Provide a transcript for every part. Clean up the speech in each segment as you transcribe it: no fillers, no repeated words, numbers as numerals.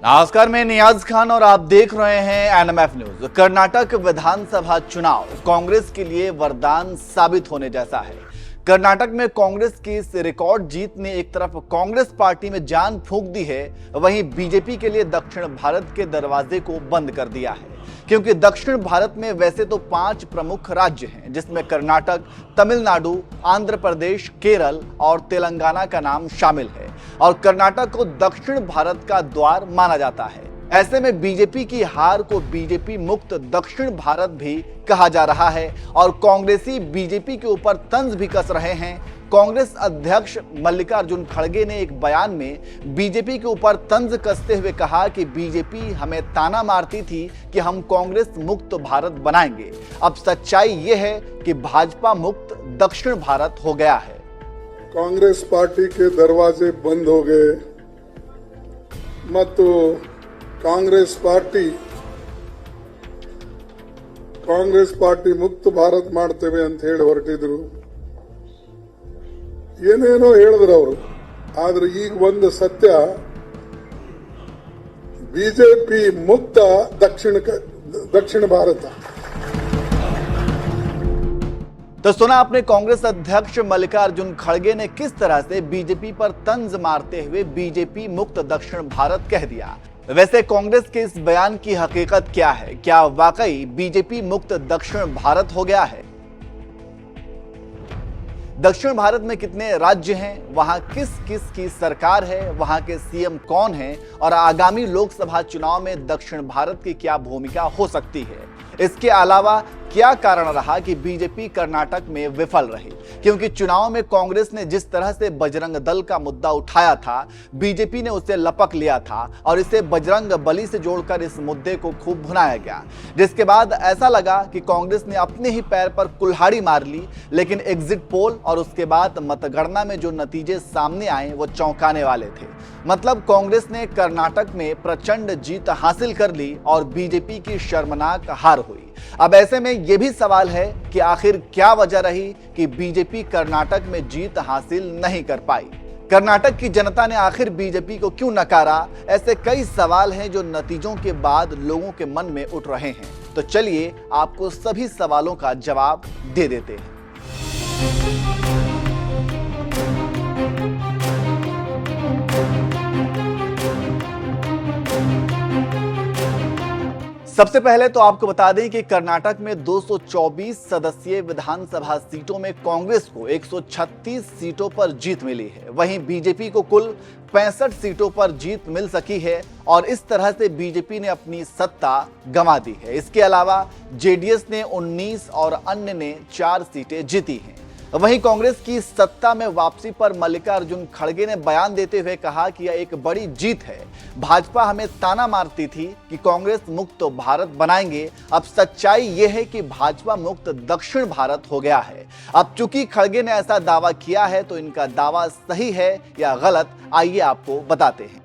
नमस्कार, मैं नियाज खान और आप देख रहे हैं एनएमएफ न्यूज। कर्नाटक विधानसभा चुनाव कांग्रेस के लिए वरदान साबित होने जैसा है। कर्नाटक में कांग्रेस की इस रिकॉर्ड जीत ने एक तरफ कांग्रेस पार्टी में जान फूंक दी है, वहीं बीजेपी के लिए दक्षिण भारत के दरवाजे को बंद कर दिया है। क्योंकि दक्षिण भारत में वैसे तो 5 प्रमुख राज्य हैं, जिसमें कर्नाटक, तमिलनाडु, आंध्र प्रदेश, केरल और तेलंगाना का नाम शामिल है और कर्नाटक को दक्षिण भारत का द्वार माना जाता है। ऐसे में बीजेपी की हार को बीजेपी मुक्त दक्षिण भारत भी कहा जा रहा है और कांग्रेसी बीजेपी के ऊपर तंज भी कस रहे हैं। कांग्रेस अध्यक्ष मल्लिकार्जुन खड़गे ने एक बयान में बीजेपी के ऊपर तंज कसते हुए कहा कि बीजेपी हमें ताना मारती थी कि हम कांग्रेस मुक्त भारत बनाएंगे। अब सच्चाई यह है कि भाजपा मुक्त दक्षिण भारत हो गया है। कांग्रेस पार्टी के दरवाजे बंद हो गए ಮತ್ತು ಕಾಂಗ್ರೆಸ್ ಪಾರ್ಟಿ ಮುಕ್ತ ಭಾರತ್ ಮಾಡ್ತೇವೆ ಅಂತ ಹೇಳಿ ಹೊರಟಿದ್ರು. ಏನೇನೋ ಹೇಳಿದ್ರು ಅವರು. ಆದ್ರೆ ಈಗ ಒಂದು ಸತ್ಯ, ಬಿಜೆಪಿ ಮುಕ್ತ दक्षिण भारत। तो सुना आपने कांग्रेस अध्यक्ष मल्लिकार्जुन खड़गे ने किस तरह से बीजेपी पर तंज मारते हुए बीजेपी मुक्त दक्षिण भारत कह दिया। वैसे कांग्रेस के इस बयान की हकीकत क्या है? क्या वाकई बीजेपी मुक्त दक्षिण भारत हो गया है? दक्षिण भारत में कितने राज्य हैं, वहां किस किस की सरकार है, वहां के सीएम कौन हैं और आगामी लोकसभा चुनाव में दक्षिण भारत की क्या भूमिका हो सकती है? इसके अलावा क्या कारण रहा कि बीजेपी कर्नाटक में विफल रही? क्योंकि चुनाव में कांग्रेस ने जिस तरह से बजरंग दल का मुद्दा उठाया था, बीजेपी ने उसे लपक लिया था और इसे बजरंग बली से जोड़कर इस मुद्दे को खूब भुनाया गया, जिसके बाद ऐसा लगा कि कांग्रेस ने अपने ही पैर पर कुल्हाड़ी मार ली। लेकिन एग्जिट पोल और उसके बाद मतगणना में जो नतीजे सामने आए वो चौंकाने वाले थे। मतलब कांग्रेस ने कर्नाटक में प्रचंड जीत हासिल कर ली और बीजेपी की शर्मनाक हार हुई। अब ऐसे में यह भी सवाल है कि आखिर क्या वजह रही कि बीजेपी कर्नाटक में जीत हासिल नहीं कर पाई? कर्नाटक की जनता ने आखिर बीजेपी को क्यों नकारा? ऐसे कई सवाल हैं जो नतीजों के बाद लोगों के मन में उठ रहे हैं। तो चलिए आपको सभी सवालों का जवाब दे देते हैं। सबसे पहले तो आपको बता दें कि कर्नाटक में 224 सदस्यीय विधानसभा सीटों में कांग्रेस को 136 सीटों पर जीत मिली है। वहीं बीजेपी को कुल 65 सीटों पर जीत मिल सकी है और इस तरह से बीजेपी ने अपनी सत्ता गंवा दी है। इसके अलावा जेडीएस ने 19 और अन्य ने 4 सीटें जीती हैं। वहीं कांग्रेस की सत्ता में वापसी पर मल्लिकार्जुन खड़गे ने बयान देते हुए कहा कि यह एक बड़ी जीत है। भाजपा हमें ताना मारती थी कि कांग्रेस मुक्त भारत बनाएंगे। अब सच्चाई यह है कि भाजपा मुक्त दक्षिण भारत हो गया है। अब चूंकि खड़गे ने ऐसा दावा किया है तो इनका दावा सही है या गलत, आइए आपको बताते हैं।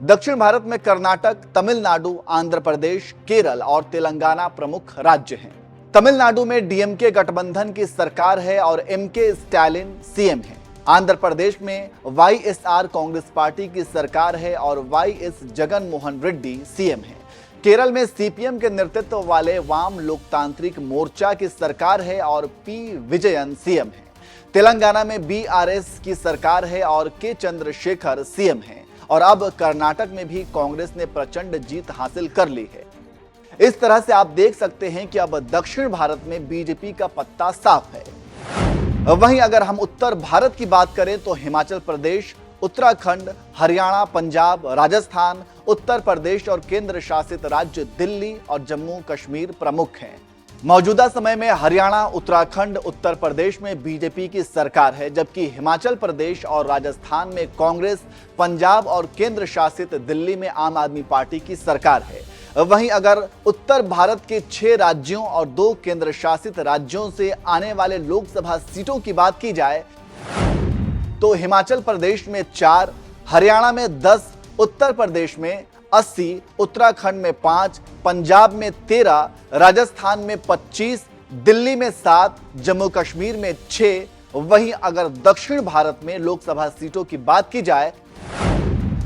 दक्षिण भारत में कर्नाटक, तमिलनाडु, आंध्र प्रदेश, केरल और तेलंगाना प्रमुख राज्य हैं। तमिलनाडु में डीएमके गठबंधन की सरकार है और एमके स्टालिन सीएम है। आंध्र प्रदेश में वाईएसआर कांग्रेस पार्टी की सरकार है और वाईएस जगन मोहन रेड्डी सीएम है। केरल में सीपीएम के नेतृत्व वाले वाम लोकतांत्रिक मोर्चा की सरकार है और पी विजयन सीएम है। तेलंगाना में बीआरएस की सरकार है और के चंद्रशेखर सीएम है। और अब कर्नाटक में भी कांग्रेस ने प्रचंड जीत हासिल कर ली है। इस तरह से आप देख सकते हैं कि अब दक्षिण भारत में बीजेपी का पत्ता साफ है। वहीं अगर हम उत्तर भारत की बात करें तो हिमाचल प्रदेश, उत्तराखंड, हरियाणा, पंजाब, राजस्थान, उत्तर प्रदेश और केंद्र शासित राज्य दिल्ली और जम्मू कश्मीर प्रमुख हैं। मौजूदा समय में हरियाणा, उत्तराखंड, उत्तर प्रदेश में बीजेपी की सरकार है, जबकि हिमाचल प्रदेश और राजस्थान में कांग्रेस, पंजाब और केंद्र शासित दिल्ली में आम आदमी पार्टी की सरकार है। वहीं अगर उत्तर भारत के 6 राज्यों और 2 केंद्र शासित राज्यों से आने वाले लोकसभा सीटों की बात की जाए तो हिमाचल प्रदेश में 4, हरियाणा में 10, उत्तर प्रदेश में 80, उत्तराखंड में 5, पंजाब में 13, राजस्थान में 25, दिल्ली में 7, जम्मू कश्मीर में 6। वहीं अगर दक्षिण भारत में लोकसभा सीटों की बात की जाए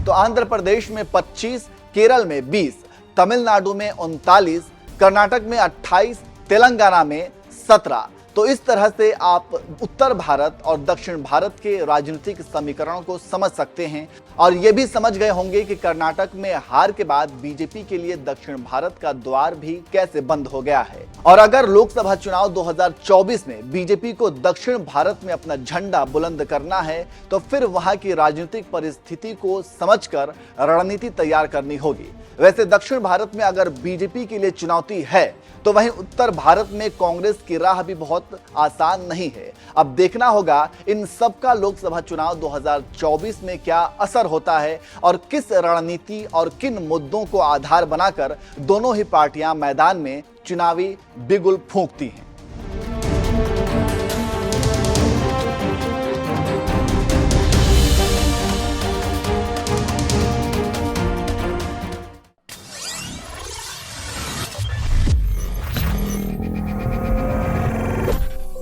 तो आंध्र प्रदेश में 25, केरल में 20, तमिलनाडु में 39, कर्नाटक में 28, तेलंगाना में 17। तो इस तरह से आप उत्तर भारत और दक्षिण भारत के राजनीतिक समीकरणों को समझ सकते हैं और ये भी समझ गए होंगे कि कर्नाटक में हार के बाद बीजेपी के लिए दक्षिण भारत का द्वार भी कैसे बंद हो गया है। और अगर लोकसभा चुनाव 2024 में बीजेपी को दक्षिण भारत में अपना झंडा बुलंद करना है तो फिर वहां की राजनीतिक परिस्थिति को समझकर रणनीति तैयार करनी होगी। वैसे दक्षिण भारत में अगर बीजेपी के लिए चुनौती है तो वहीं उत्तर भारत में कांग्रेस की राह भी बहुत आसान नहीं है। अब देखना होगा इन सब का लोकसभा चुनाव 2024 में क्या असर होता है और किस रणनीति और किन मुद्दों को आधार बनाकर दोनों ही पार्टियां मैदान में चुनावी बिगुल फूंकती हैं।